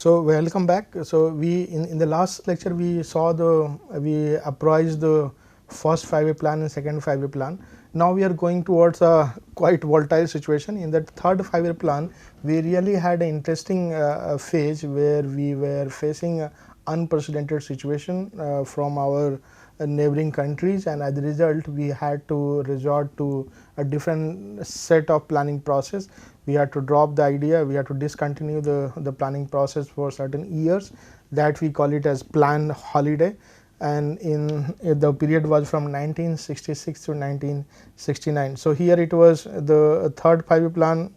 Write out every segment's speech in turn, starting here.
So welcome back. So in the last lecture we apprised the first 5-year plan and second 5-year plan. Now we are going towards a quite volatile situation. In that third 5-year plan, we really had an interesting phase where we were facing an unprecedented situation from our neighboring countries, and as a result we had to resort to a different set of planning process. We had to drop the idea, we had to discontinue the planning process for certain years, that we call it as planned holiday, and in the period was from 1966 to 1969. So here it was the third 5-year plan.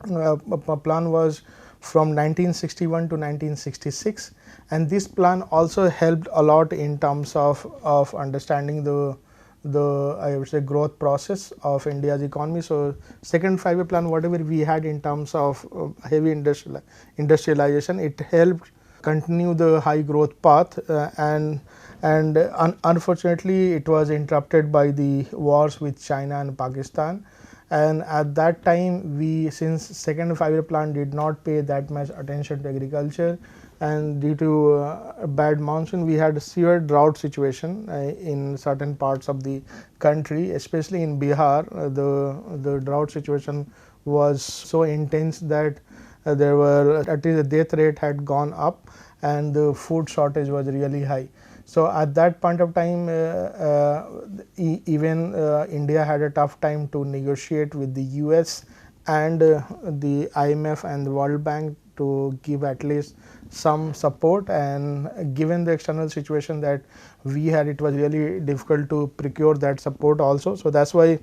Plan was from 1961 to 1966, and this plan also helped a lot in terms of understanding the I would say growth process of India's economy. So second 5-year plan, whatever we had in terms of heavy industrialization, it helped continue the high growth path, and unfortunately it was interrupted by the wars with China and Pakistan. And at that time, since second 5-year plan did not pay that much attention to agriculture, and due to bad monsoon, we had a severe drought situation in certain parts of the country, especially in Bihar. The drought situation was so intense that there were, at least the death rate had gone up, and the food shortage was really high. So at that point of time, even India had a tough time to negotiate with the US and the IMF and the World Bank to give at least some support, and given the external situation that we had, it was really difficult to procure that support also. So that's why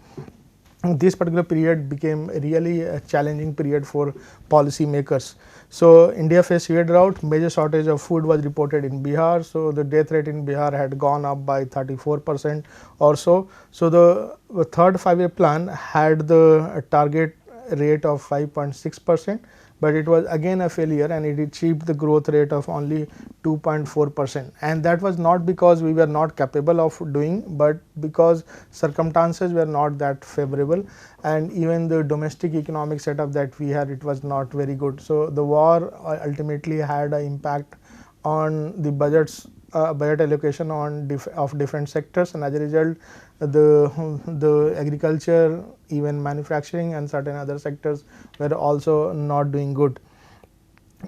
this particular period became really a challenging period for policy makers. So India faced severe drought, major shortage of food was reported in Bihar. So the death rate in Bihar had gone up by 34% or so. So the third 5-year plan had the target rate of 5.6%, but it was again a failure, and it achieved the growth rate of only 2.4%. And that was not because we were not capable of doing, but because circumstances were not that favorable, and even the domestic economic setup that we had, it was not very good. So the war ultimately had an impact on the budget allocation of different sectors, and as a result the agriculture, even manufacturing and certain other sectors were also not doing good.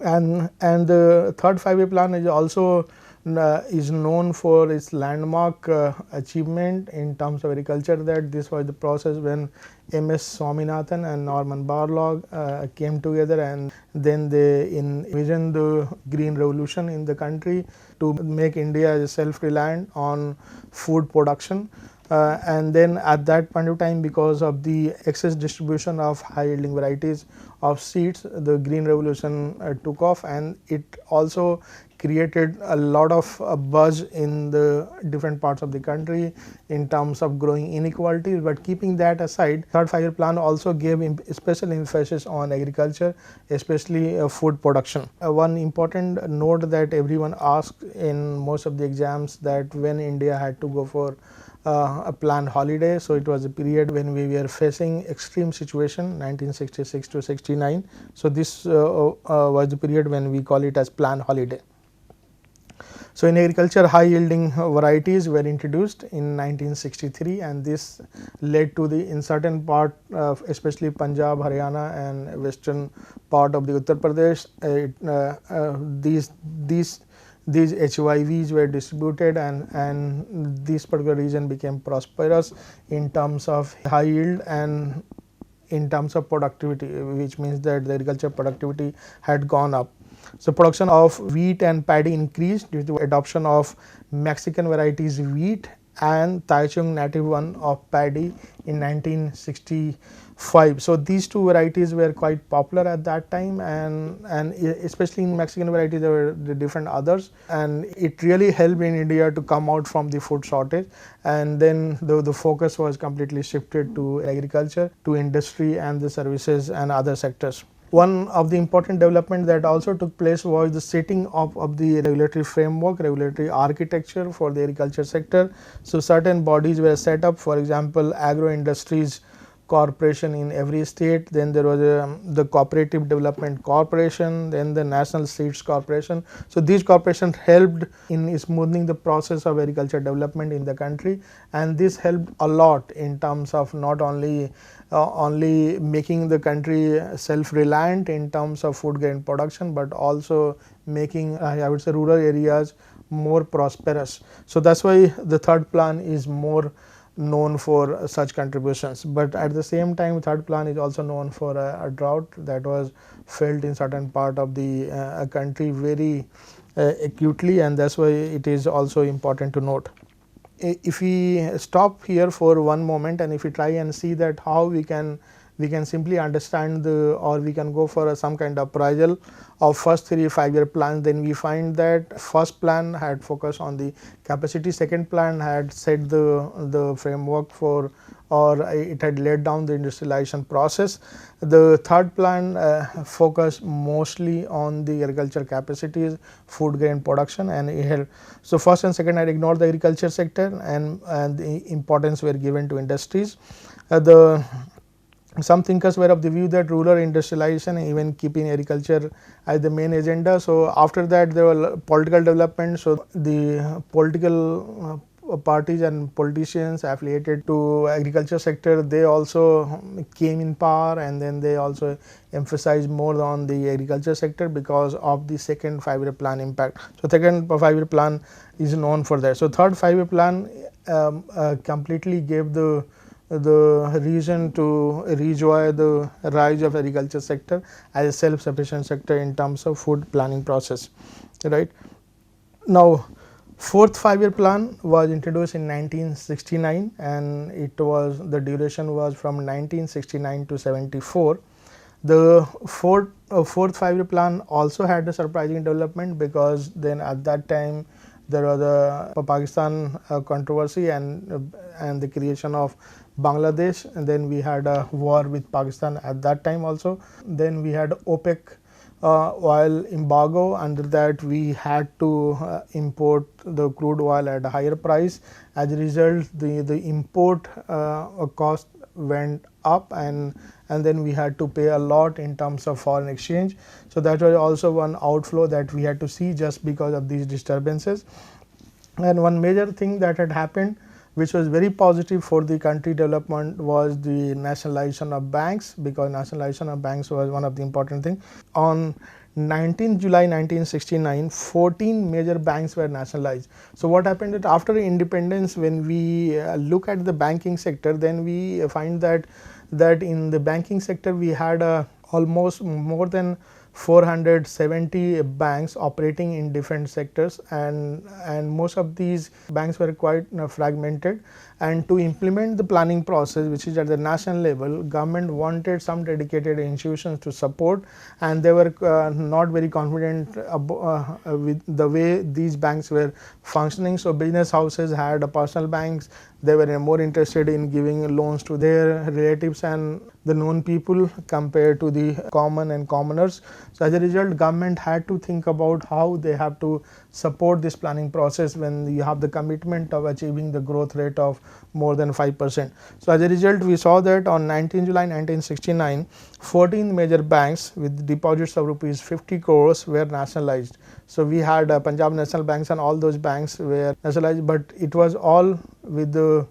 And the third 5-year plan is also is known for its landmark achievement in terms of agriculture, that this was the process when MS Swaminathan and Norman Borlaug came together, and then they envisioned the green revolution in the country to make India self-reliant on food production. And then at that point of time, because of the excess distribution of high yielding varieties of seeds, the green revolution took off, and it also created a lot of buzz in the different parts of the country in terms of growing inequalities. But keeping that aside, third 5-year plan also gave special emphasis on agriculture, especially food production. One important note that everyone asked in most of the exams, that when India had to go for a planned holiday. So it was a period when we were facing extreme situation, 1966 to 69. So this was the period when we call it as planned holiday. So in agriculture, high yielding varieties were introduced in 1963, and this led to the, in certain part of especially Punjab, Haryana and western part of the Uttar Pradesh, these HYVs were distributed, and this particular region became prosperous in terms of high yield and in terms of productivity, which means that the agriculture productivity had gone up. So production of wheat and paddy increased due to adoption of Mexican varieties wheat and Taichung native one of paddy in 1965. So these two varieties were quite popular at that time, and especially in Mexican varieties there were the different others, and it really helped in India to come out from the food shortage. And then the focus was completely shifted to agriculture, to industry and the services and other sectors. One of the important development that also took place was the setting up of the regulatory framework, regulatory architecture for the agriculture sector. So certain bodies were set up, for example, Agro Industries corporation in every state. Then there was the Cooperative Development Corporation, then the National Seeds Corporation. So these corporations helped in smoothing the process of agriculture development in the country, and this helped a lot in terms of not only making the country self-reliant in terms of food grain production, but also making I would say rural areas more prosperous. So that's why the third plan is more known for such contributions. But at the same time, third plan is also known for a drought that was felt in certain part of the country very acutely, and that's why it is also important to note. If we stop here for one moment and if we try and see that how we can simply understand or we can go for some kind of appraisal of first 3 5-year plans, then we find that first plan had focused on the capacity, second plan had set the framework for, or it had laid down the industrialization process. The third plan focused mostly on the agriculture capacities, food grain production, and it had, so first and second had ignored the agriculture sector, and the importance were given to industries. Some thinkers were of the view that rural industrialization, even keeping agriculture as the main agenda. So after that there were political development. So the political parties and politicians affiliated to agriculture sector, they also came in power, and then they also emphasized more on the agriculture sector because of the second 5-year plan impact. So second 5-year plan is known for that. So third 5-year plan completely gave the reason to enjoy the rise of agriculture sector as a self-sufficient sector in terms of food planning process, right. Now fourth 5-year plan was introduced in 1969, and it was, the duration was from 1969 to 74. The fourth 5-year plan also had a surprising development, because then at that time there was a Pakistan controversy and the creation of Bangladesh, and then we had a war with Pakistan at that time also. Then we had OPEC oil embargo. Under that we had to import the crude oil at a higher price. As a result, the import cost went up, and then we had to pay a lot in terms of foreign exchange. So that was also one outflow that we had to see just because of these disturbances. And one major thing that had happened, which was very positive for the country development, was the nationalization of banks, because nationalization of banks was one of the important things. On 19 July 1969, 14 major banks were nationalized. So what happened that after independence, when we look at the banking sector, then we find that in the banking sector we had almost more than 470 banks operating in different sectors, and most of these banks were quite fragmented. And to implement the planning process, which is at the national level, government wanted some dedicated institutions to support, and they were not very confident with the way these banks were functioning. So business houses had personal banks. They were more interested in giving loans to their relatives and the known people compared to the common and commoners. So as a result, government had to think about how they have to support this planning process when you have the commitment of achieving the growth rate of more than 5%. So as a result, we saw that on 19 July 1969, 14 major banks with deposits of rupees 50 crores were nationalized. So we had Punjab National Banks, and all those banks were nationalized, but it was all with the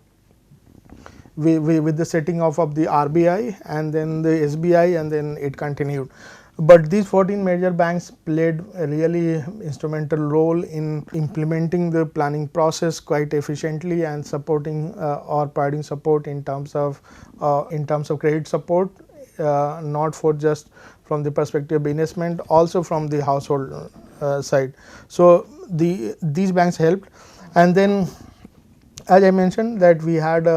setting off of the RBI and then the SBI, and then it continued. But these 14 major banks played a really instrumental role in implementing the planning process quite efficiently and supporting or providing support in terms of credit support, not for just from the perspective of businessmen, also from the household side. So these banks helped. And then, as I mentioned, that we had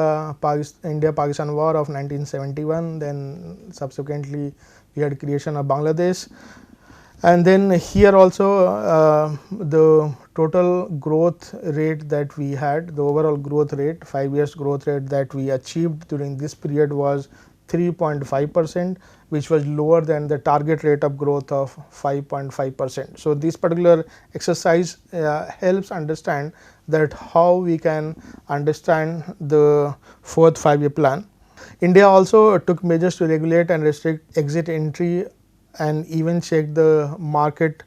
India-Pakistan war of 1971, then subsequently we had creation of Bangladesh, and then here also the total growth rate that we had, the overall growth rate, 5 years growth rate that we achieved during this period was 3.5%, which was lower than the target rate of growth of 5.5%. So this particular exercise helps understand that how we can understand the fourth 5-year plan. India also took measures to regulate and restrict exit entry and even check the market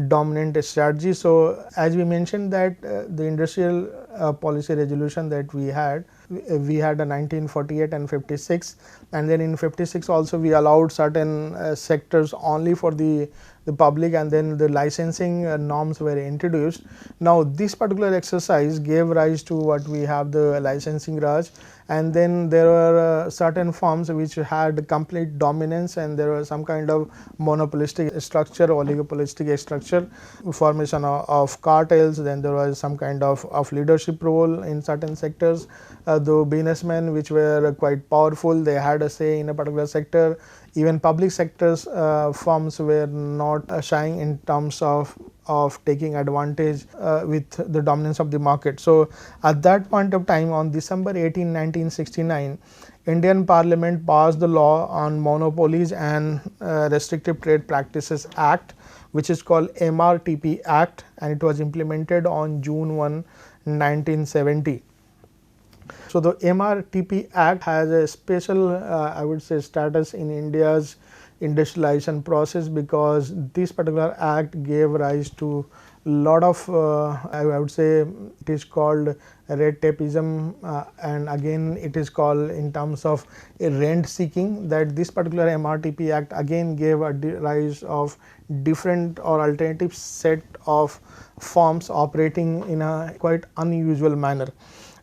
dominant strategy. So, as we mentioned that the industrial policy resolution that we had a 1948 and 56, and then in 56 also we allowed certain sectors only for the public, and then the licensing norms were introduced. Now, this particular exercise gave rise to what we have the licensing Raj, and then there were certain firms which had complete dominance, and there was some kind of monopolistic structure, oligopolistic structure, formation of cartels. Then there was some kind of leadership role in certain sectors. The businessmen which were quite powerful, they had a say in a particular sector. Even public sectors firms were not shying in terms of taking advantage with the dominance of the market. So, at that point of time, on December 18, 1969, Indian Parliament passed the law on Monopolies and Restrictive Trade Practices Act, which is called MRTP Act, and it was implemented on June 1, 1970. So, the MRTP Act has a special I would say status in India's industrialization process, because this particular act gave rise to lot of I would say it is called red tapeism, and again it is called in terms of a rent seeking, that this particular MRTP Act again gave a rise of different or alternative set of firms operating in a quite unusual manner.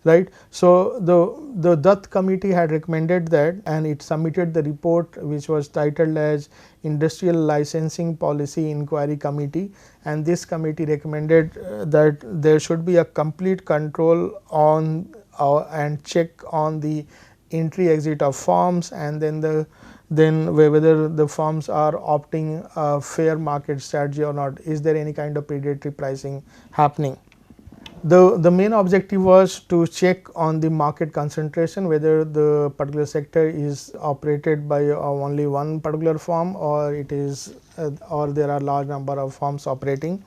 Right. So, the Dutt committee had recommended that, and it submitted the report which was titled as Industrial Licensing Policy Inquiry Committee, and this committee recommended that there should be a complete control on and check on the entry exit of firms, and then whether the firms are opting a fair market strategy or not. Is there any kind of predatory pricing happening? The main objective was to check on the market concentration, whether the particular sector is operated by only one particular firm, or it is or there are large number of firms operating.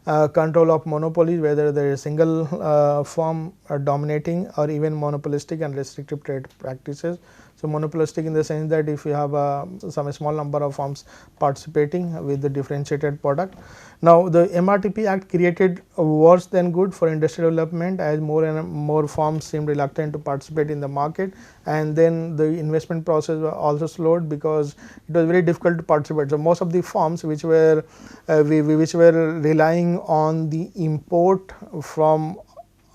Control of monopolies, whether there is a single firm dominating, or even monopolistic and restrictive trade practices. So, monopolistic in the sense that if you have some small number of firms participating with the differentiated product. Now, the MRTP Act created worse than good for industrial development, as more and more firms seemed reluctant to participate in the market, and then the investment process was also slowed because it was very difficult to participate. So, most of the firms which were relying on the import from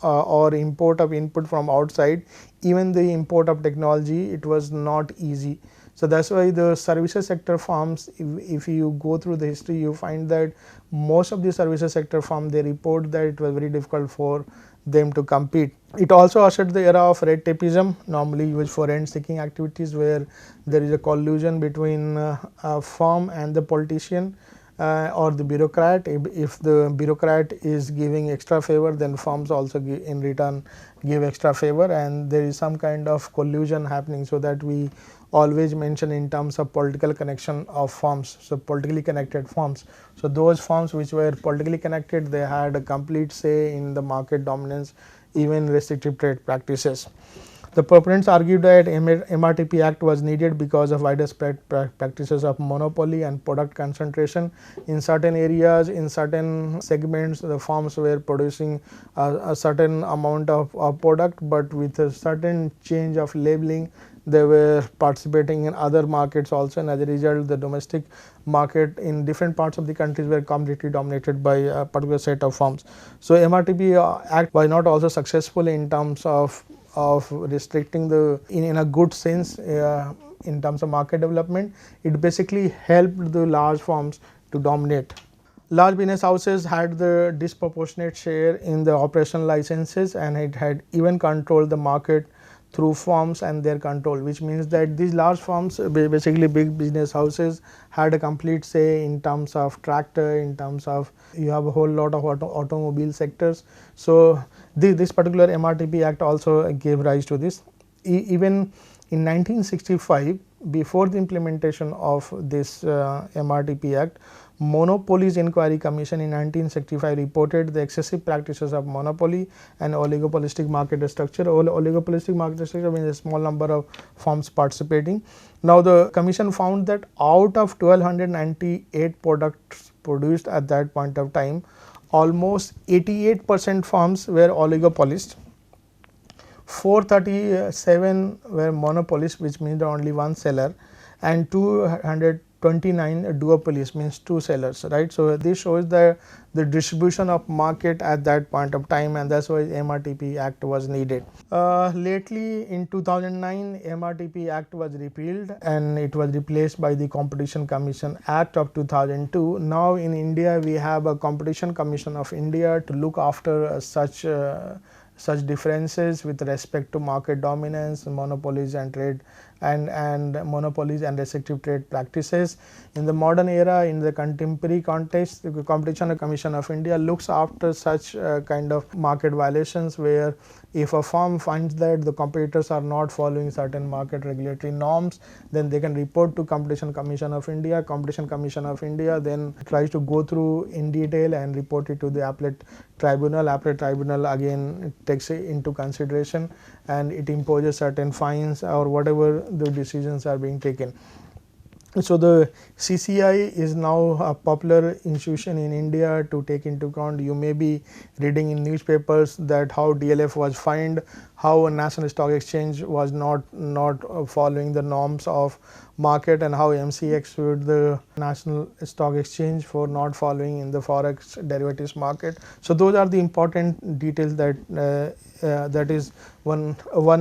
or import of input from outside, even the import of technology, it was not easy. So, that is why the services sector firms, if you go through the history, you find that most of the services sector firms, they report that it was very difficult for them to compete. It also ushered the era of red tapeism, normally used for rent seeking activities, where there is a collusion between a firm and the politician or the bureaucrat. If the bureaucrat is giving extra favor, then firms also in return give extra favor, and there is some kind of collusion happening. So, that we always mention in terms of political connection of firms. So, politically connected firms. So, those firms which were politically connected, they had a complete say in the market dominance, even restrictive trade practices. The proponents argued that MRTP Act was needed because of widespread practices of monopoly and product concentration. In certain areas, in certain segments, the firms were producing a certain amount of product, but with a certain change of labeling, they were participating in other markets also, and as a result, the domestic market in different parts of the countries were completely dominated by a particular set of firms. So, MRTP Act was not also successful in terms of restricting the in a good sense in terms of market development. It basically helped the large firms to dominate. Large business houses had the disproportionate share in the operational licenses, and it had even controlled the market through firms and their control, which means that these large firms, basically big business houses, had a complete say in terms of tractor, in terms of you have a whole lot of automobile sectors. So, this particular MRTP Act also gave rise to this. Even in 1965, before the implementation of this MRTP Act, Monopolies Inquiry Commission in 1965 reported the excessive practices of monopoly and oligopolistic market structure. Oligopolistic market structure means a small number of firms participating. Now, the commission found that out of 1298 products produced at that point of time, almost 88% firms were oligopolists, 437 were monopolists, which means only one seller, and 229 duopolists, means two sellers, right. So, this shows the distribution of market at that point of time, and that is why MRTP Act was needed. Lately in 2009, MRTP Act was repealed and it was replaced by the Competition Commission Act of 2002. Now in India we have a Competition Commission of India to look after such differences with respect to market dominance, monopolies and trade and monopolies and restrictive trade practices. In the modern era, in the contemporary context, the Competition Commission of India looks after such kind of market violations, where if a firm finds that the competitors are not following certain market regulatory norms, then they can report to Competition Commission of India. Competition Commission of India then tries to go through in detail and report it to the appellate tribunal. Appellate tribunal again takes it into consideration and it imposes certain fines or whatever the decisions are being taken. So, the CCI is now a popular institution in India to take into account. You may be reading in newspapers that how DLF was fined, how a National Stock Exchange was not following the norms of market, and how MCX sued the National Stock Exchange for not following in the forex derivatives market. So, those are the important details that that is one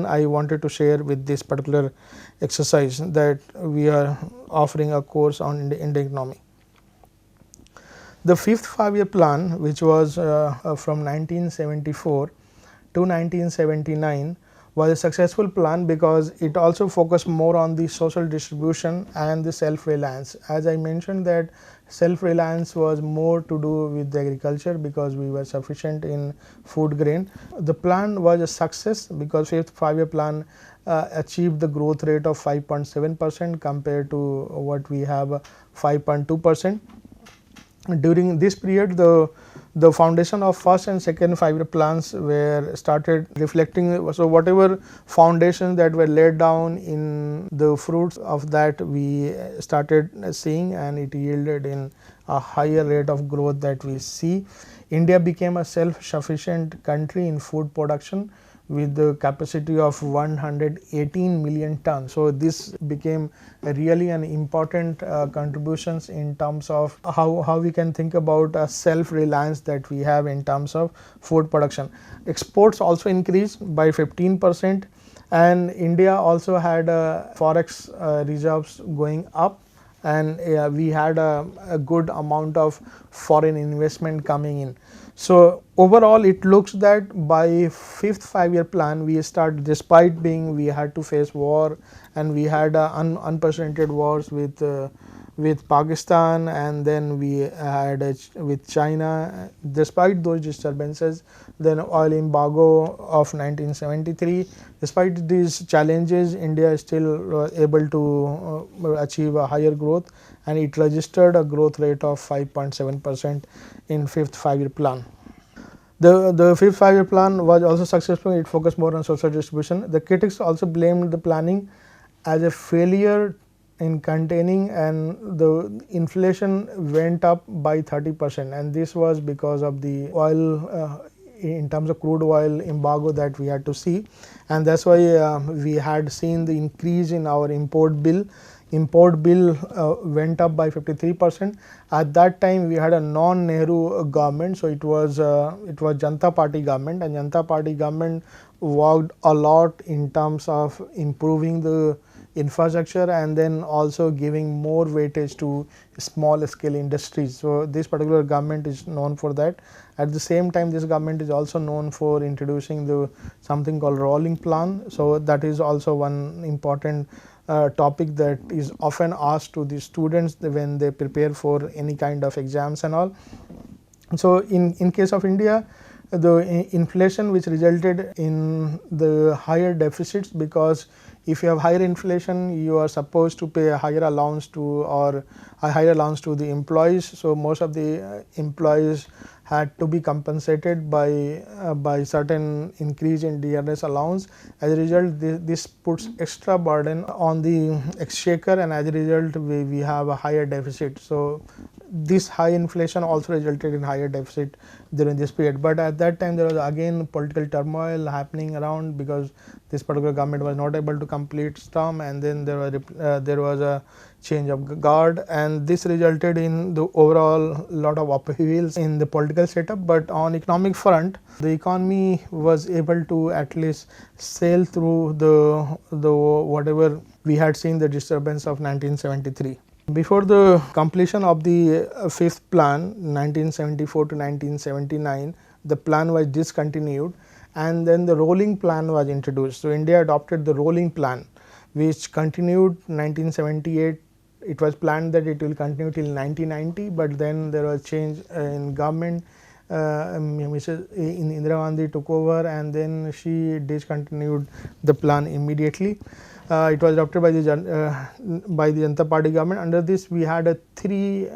I wanted to share with this particular exercise, that we are offering a course on Indian economy. The 5th 5-year plan, which was from 1974 to 1979, was a successful plan because it also focused more on the social distribution and the self-reliance. As I mentioned, that self-reliance was more to do with the agriculture because we were sufficient in food grain. The plan was a success because 5th 5-year plan achieved the growth rate of 5.7% compared to what we have 5.2%. During this period, the foundation of first and second 5-year plans were started reflecting. So, whatever foundations that were laid down, in the fruits of that we started seeing, and it yielded in a higher rate of growth that we see. India became a self-sufficient country in food production with the capacity of 118 million tons. So, this became really an important contributions in terms of how we can think about a self-reliance that we have in terms of food production. Exports also increased by 15%, and India also had forex reserves going up, and we had a good amount of foreign investment coming in. So, overall it looks that by 5th 5-year plan we start, despite being we had to face war and we had unprecedented wars with Pakistan, and then we had with China. Despite those disturbances, then oil embargo of 1973, despite these challenges, India is still able to achieve a higher growth, and it registered a growth rate of 5.7% in 5th 5-year plan. The 5th 5-year plan was also successful. It focused more on social distribution. The critics also blamed the planning as a failure in containing, and the inflation went up by 30%, and this was because of the oil in terms of crude oil embargo that we had to see, and that is why we had seen the increase in our import bill. Import bill went up by 53%. At that time we had a non-Nehru government, so it was Janata Party government, and Janata Party government worked a lot in terms of improving the infrastructure and then also giving more weightage to small scale industries. So, this particular government is known for that. At the same time, this government is also known for introducing the something called rolling plan. So, that is also one important topic that is often asked to the students when they prepare for any kind of exams and all. So, in case of India, the inflation which resulted in the higher deficits, because if you have higher inflation, you are supposed to pay a higher allowance to, or a higher allowance to the employees. So most of the employees had to be compensated by certain increase in DRS allowance. As a result, this puts extra burden on the exchequer, and as a result, we have a higher deficit. So this high inflation also resulted in higher deficit during this period. But at that time, there was again political turmoil happening around, because this particular government was not able to complete its term, and then there was a change of guard, and this resulted in the overall lot of upheavals in the political setup. But on economic front, the economy was able to at least sail through the whatever we had seen the disturbance of 1973. Before the completion of the fifth plan, 1974 to 1979, the plan was discontinued, and then the rolling plan was introduced. So India adopted the rolling plan, which continued 1978. It was planned that it will continue till 1990, but then there was change in government. Mrs. Indira Gandhi took over, and then she discontinued the plan immediately. It was adopted by the Janata Party government. Under this, we had three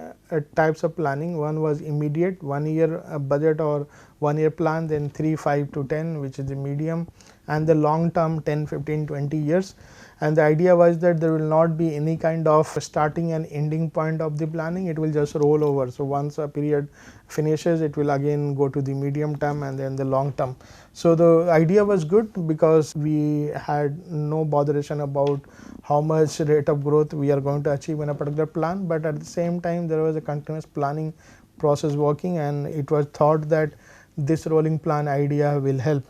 types of planning. One was immediate, 1 year budget or 1 year plan, then 3, 5 to 10, which is the medium, and the long term 10, 15, 20 years. And the idea was that there will not be any kind of starting and ending point of the planning, it will just roll over. So once a period finishes, it will again go to the medium term and then the long term. So the idea was good, because we had no botheration about how much rate of growth we are going to achieve in a particular plan, but at the same time there was a continuous planning process working, and it was thought that this rolling plan idea will help.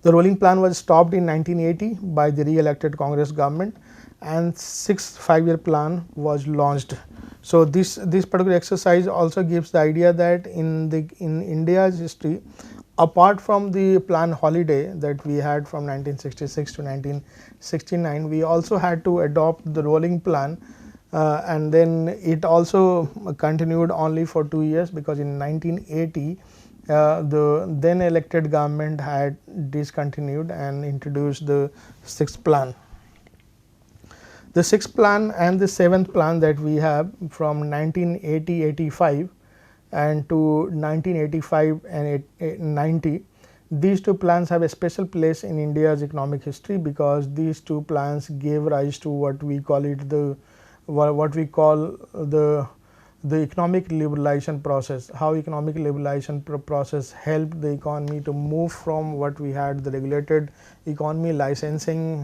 The rolling plan was stopped in 1980 by the re-elected Congress government, and sixth 5-year plan was launched. So this particular exercise also gives the idea that in India's history, apart from the plan holiday that we had from 1966 to 1969, we also had to adopt the rolling plan, and then it also continued only for 2 years, because in 1980 the then elected government had discontinued and introduced the sixth plan. The sixth plan and the seventh plan that we have from 1980-85 and to 1985 and 90, these two plans have a special place in India's economic history, because these two plans gave rise to what we call the economic liberalization process. How economic liberalization process helped the economy to move from what we had, the regulated economy, licensing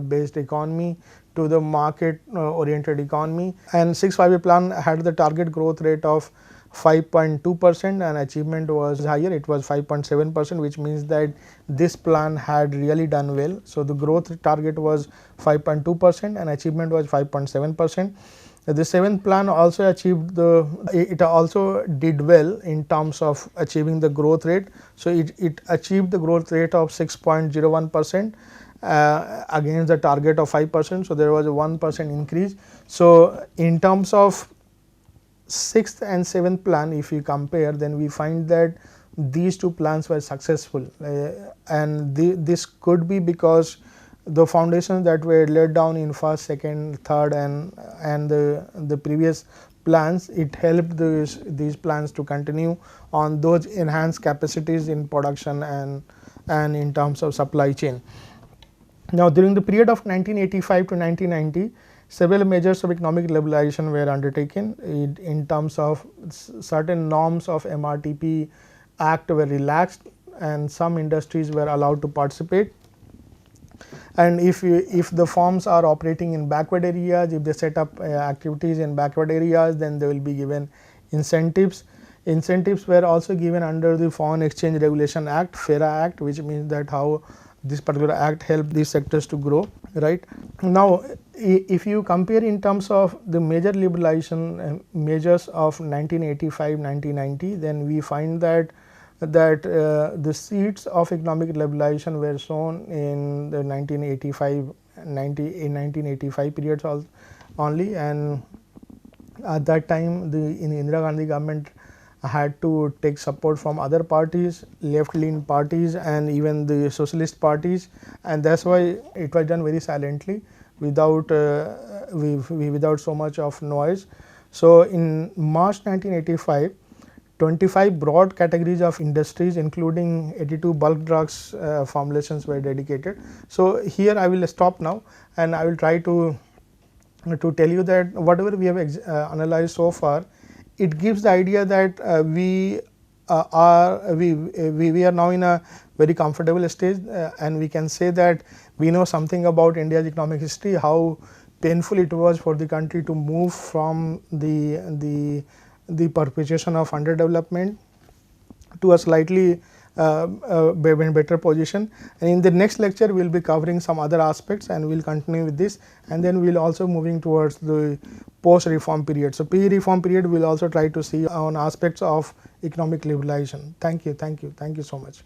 based economy, to the market oriented economy. And 6-5-year plan had the target growth rate of 5.2%, and achievement was higher, it was 5.7%, which means that this plan had really done well. So the growth target was 5.2% and achievement was 5.7%. The seventh plan also achieved it also did well in terms of achieving the growth rate. So it achieved the growth rate of 6.01% against the target of 5%. So there was a 1% increase. So in terms of sixth and seventh plan, if we compare, then we find that these two plans were successful, and this could be because the foundations that were laid down in first, second, third and the previous plans, it helped these plans to continue on those enhanced capacities in production and in terms of supply chain. Now during the period of 1985 to 1990, several measures of economic liberalization were undertaken in terms of certain norms of MRTP Act were relaxed, and some industries were allowed to participate. And if the firms are operating in backward areas, if they set up activities in backward areas, then they will be given incentives. Incentives were also given under the Foreign Exchange Regulation Act, FERA Act, which means that how this particular act helped these sectors to grow, right. Now if you compare in terms of the major liberalization measures of 1985-1990, then we find that the seeds of economic liberalization were sown in the 1985 periods only, and at that time in the Indira Gandhi government had to take support from other parties, left-leaning parties, and even the socialist parties, and that's why it was done very silently, without without so much of noise. So in March 1985, 25 broad categories of industries, including 82 bulk drugs formulations, were dedicated. So here I will stop now, and I will try to tell you that whatever we have analyzed so far, it gives the idea that we are now in a very comfortable stage, and we can say that we know something about India's economic history, how painful it was for the country to move from the perpetuation of underdevelopment to a slightly better position. And in the next lecture we will be covering some other aspects, and we will continue with this, and then we will also moving towards the post reform period. So pre-reform period we will also try to see on aspects of economic liberalization. Thank you so much.